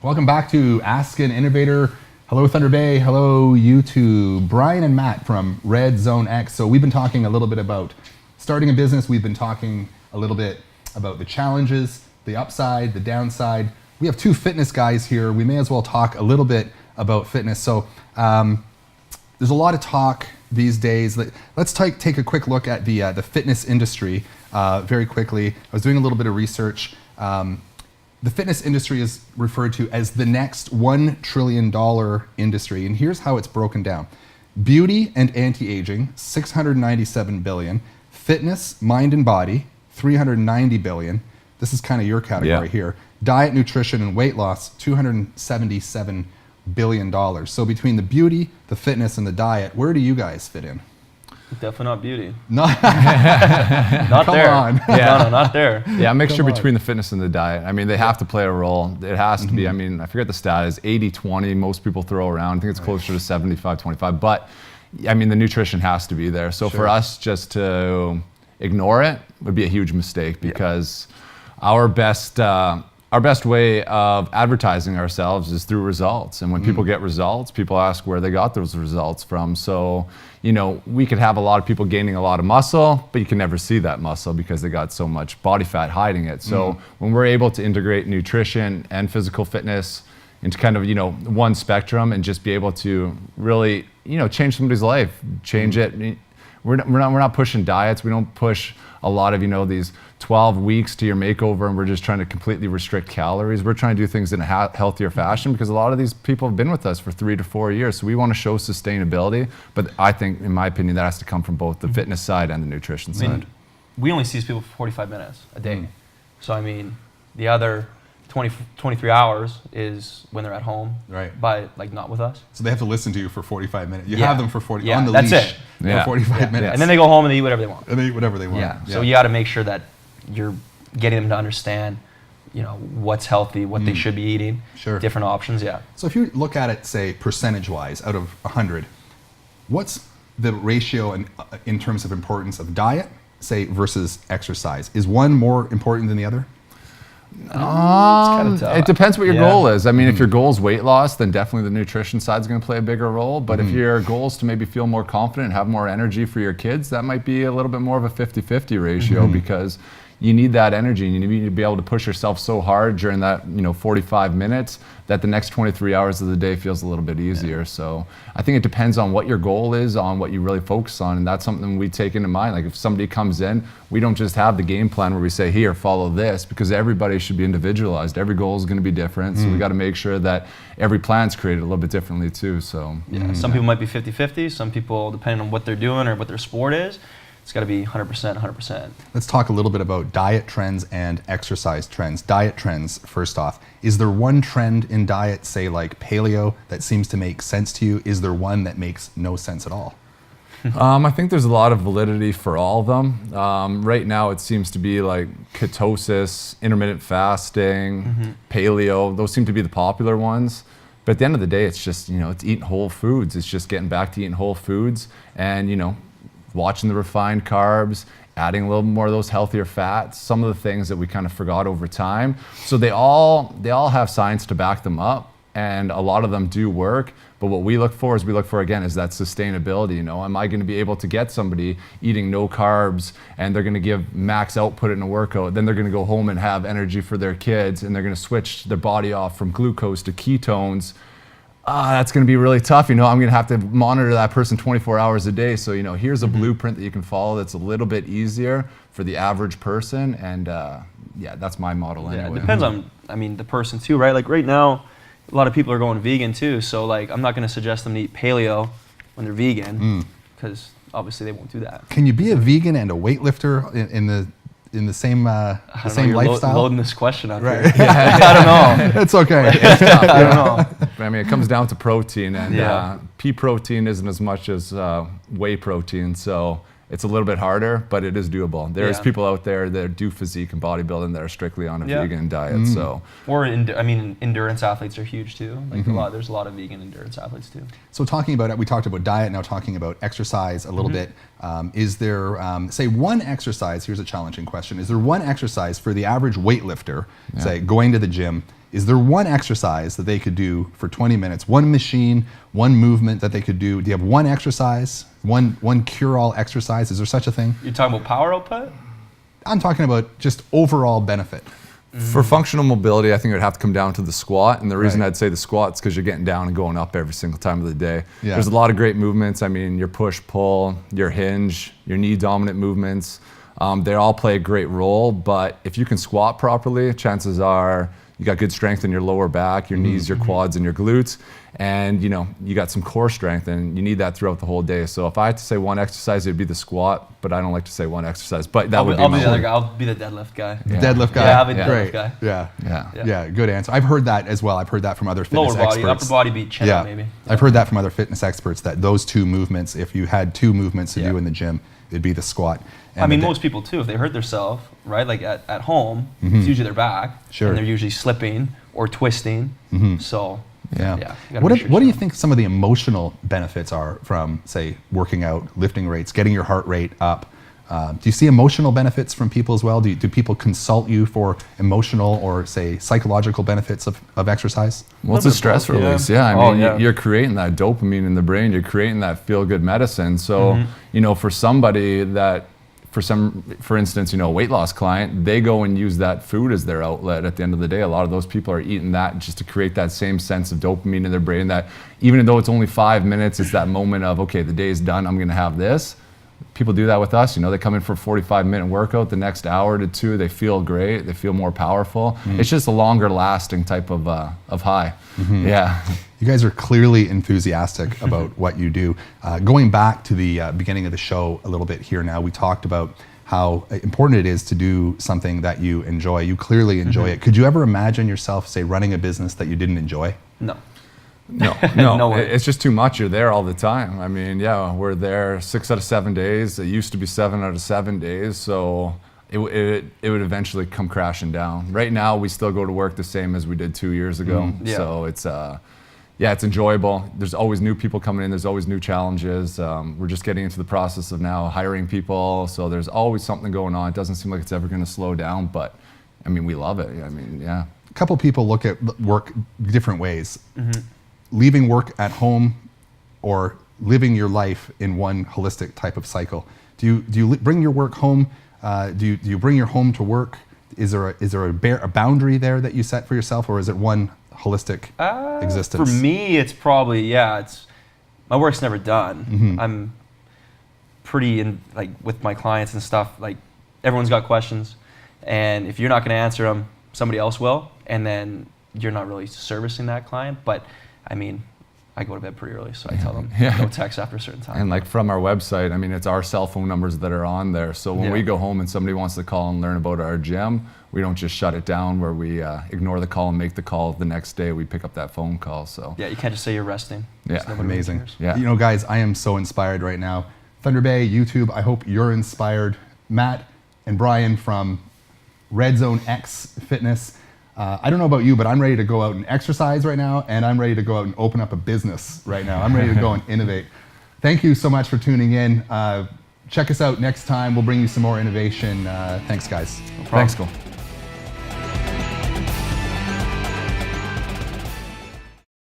Welcome back to Ask an Innovator. Hello, Thunder Bay. Hello, YouTube. Brian and Matt from RedzoneX. So we've been talking a little bit about starting a business. We've been talking a little bit about the challenges, the upside, the downside. We have two fitness guys here. We may as well talk a little bit about fitness. So there's a lot of talk these days. Let's take a quick look at the fitness industry very quickly. I was doing a little bit of research. The fitness industry is referred to as the next $1 trillion industry, and here's how it's broken down. Beauty and anti-aging, $697 billion. Fitness, mind and body, $390 billion. This is kind of your category here. Diet, nutrition, and weight loss, $277 billion. So between the beauty, the fitness, and the diet, where do you guys fit in? Definitely not beauty. Not Not there. on. Yeah. No, not there. Yeah, a mixture between the fitness and the diet. I mean, they have to play a role. It has to be. I mean, I forget the stat is 80-20. Most people throw around. I think it's closer to 75-25. But I mean, the nutrition has to be there. So for us, just to ignore it would be a huge mistake, because our best way of advertising ourselves is through results. And when people get results, people ask where they got those results from. So, you know, we could have a lot of people gaining a lot of muscle, but you can never see that muscle because they got so much body fat hiding it. So when we're able to integrate nutrition and physical fitness into kind of, you know, one spectrum and just be able to really, you know, change somebody's life, change it. We're not pushing diets. We don't push a lot of, you know, these 12 weeks to your makeover and we're just trying to completely restrict calories. We're trying to do things in a healthier fashion, because a lot of these people have been with us for 3 to 4 years. So we want to show sustainability. But I think, in my opinion, that has to come from both the fitness side and the nutrition side. We only see these people for 45 minutes a day. So, I mean, the other 23 hours is when they're at home, but like not with us. So they have to listen to you for 45 minutes. You have them for 40 on the that's leash it. for 45 minutes. And then they go home and they eat whatever they want. And they eat whatever they want. Yeah. So you got to make sure that you're getting them to understand, you know, what's healthy, what they should be eating, different options. So if you look at it, say, percentage-wise, out of 100, what's the ratio in terms of importance of diet, say, versus exercise? Is one more important than the other? It depends what your goal is. I mean, if your goal is weight loss, then definitely the nutrition side is going to play a bigger role. But if your goal is to maybe feel more confident and have more energy for your kids, that might be a little bit more of a 50-50 ratio, because you need that energy and you need to be able to push yourself so hard during that, you know, 45 minutes that the next 23 hours of the day feels a little bit easier. So I think it depends on what your goal is, on what you really focus on, and that's something we take into mind. Like if somebody comes in, we don't just have the game plan where we say, here, follow this, because everybody should be individualized. Every goal is going to be different. So we got to make sure that every plan's created a little bit differently too. So some people might be 50-50. Some people, depending on what they're doing or what their sport is, it's got to be 100%, 100%. Let's talk a little bit about diet trends and exercise trends. Diet trends, first off. Is there one trend in diet, say like paleo, that seems to make sense to you? Is there one that makes no sense at all? I think there's a lot of validity for all of them. Right now it seems to be like ketosis, intermittent fasting, paleo. Those seem to be the popular ones. But at the end of the day, it's just, you know, it's eating whole foods. It's just getting back to eating whole foods and, you know, watching the refined carbs, adding a little more of those healthier fats, some of the things that we kind of forgot over time. So they all have science to back them up, and a lot of them do work. But what we look for is that sustainability. You know, am I going to be able to get somebody eating no carbs and they're going to give max output in a workout, then they're going to go home and have energy for their kids, and they're going to switch their body off from glucose to ketones? That's going to be really tough. You know, I'm going to have to monitor that person 24 hours a day. So, you know, here's a blueprint that you can follow that's a little bit easier for the average person. And yeah, that's my model anyway. Yeah, it depends on, I mean, the person too, right? Like right now, a lot of people are going vegan too. So like, I'm not going to suggest them to eat paleo when they're vegan, because obviously they won't do that. Can you be a vegan and a weightlifter in the same lifestyle? Loading this question up here. I don't know. It's okay. I don't know. I mean, it comes down to protein, and pea protein isn't as much as whey protein, so it's a little bit harder, but it is doable. There's people out there that do physique and bodybuilding that are strictly on a vegan diet. So, or I mean, endurance athletes are huge too. Like there's a lot of vegan endurance athletes too. So talking about it, we talked about diet. Now talking about exercise a little bit. Is there, say, one exercise? Here's a challenging question. Is there one exercise for the average weightlifter, say, going to the gym? is there one exercise that they could do for 20 minutes, one machine, one movement that they could do? Do you have one exercise, one cure-all exercise? Is there such a thing? You're talking about power output? I'm talking about just overall benefit. For functional mobility, I think it would have to come down to the squat. And the reason Right. I'd say the squat is because you're getting down and going up every single time of the day. Yeah. There's a lot of great movements. I mean, your push, pull, your hinge, your knee dominant movements. They all play a great role. But if you can squat properly, chances are you got good strength in your lower back, your knees, your quads, and your glutes. And you got some core strength, and you need that throughout the whole day. So if I had to say one exercise, it'd be the squat, but I don't like to say one exercise. But that would be I'll my be the other one. guy. I'll be the deadlift guy. Yeah. Deadlift guy. Yeah, I'll be the Great. deadlift guy. Yeah. Yeah. Yeah, good answer. I've heard that as well. I've heard that from other fitness Lower body, experts. upper body beat chin Yeah, up maybe. I've heard that from other fitness experts that those two movements, if you had two movements to Yeah. do in the gym, it'd be the squat. And I mean, the most people too, if they hurt themselves, right? Like at home, it's usually their back. Sure. And they're usually slipping or twisting. So, Yeah. you gotta What make do, sure what do you so. think some of the emotional benefits are from, say, working out, lifting rates, getting your heart rate up? Do you see emotional benefits from people as well? Do people consult you for emotional or, say, psychological benefits of exercise? Well, it's a stress both, yeah. release. Yeah, I Oh, mean, yeah. you're creating that dopamine in the brain. You're creating that feel-good medicine. So, for somebody that, for instance, a weight loss client, they go and use that food as their outlet. At the end of the day, a lot of those people are eating that just to create that same sense of dopamine in their brain. That even though it's only 5 minutes, it's that moment of, okay, the day's done. I'm going to have this. People do that with us. They come in for a 45-minute workout. The next hour to two, they feel great. They feel more powerful. It's just a longer lasting type of high. Yeah. You guys are clearly enthusiastic about what you do. Going back to the beginning of the show a little bit here now, we talked about how important it is to do something that you enjoy. You clearly enjoy it. Could you ever imagine yourself, say, running a business that you didn't enjoy? No. No, No way. it's just too much. You're there all the time. I mean, yeah, we're there 6 out of 7 days. It used to be 7 out of 7 days. So it would eventually come crashing down. Right now, we still go to work the same as we did 2 years ago. Yeah. So it's enjoyable. There's always new people coming in. There's always new challenges. We're just getting into the process of now hiring people. So there's always something going on. It doesn't seem like it's ever going to slow down, but I mean, we love it. I mean, yeah. A couple people look at work different ways. Leaving work at home or living your life in one holistic type of cycle. Do you bring your work home? Do you bring your home to work? Is there a boundary there that you set for yourself, or is it one holistic existence? For me, it's probably, my work's never done. I'm pretty with my clients and stuff, like everyone's got questions, and if you're not going to answer them, somebody else will, and then you're not really servicing that client. But I mean, I go to bed pretty early, so I tell them no text after a certain time. And like from our website, I mean, it's our cell phone numbers that are on there. So when we go home and somebody wants to call and learn about our gym, we don't just shut it down where we ignore the call and make the call the next day. We pick up that phone call. So Yeah, you can't just say you're resting. Yeah. 'cause nobody really Amazing. cares. Yeah. Guys, I am so inspired right now. Thunder Bay, YouTube, I hope you're inspired. Matt and Brian from RedzoneX Fitness. I don't know about you, but I'm ready to go out and exercise right now, and I'm ready to go out and open up a business right now. I'm ready to go and innovate. Thank you so much for tuning in. Check us out next time. We'll bring you some more innovation. Thanks, guys. Thanks, Cole.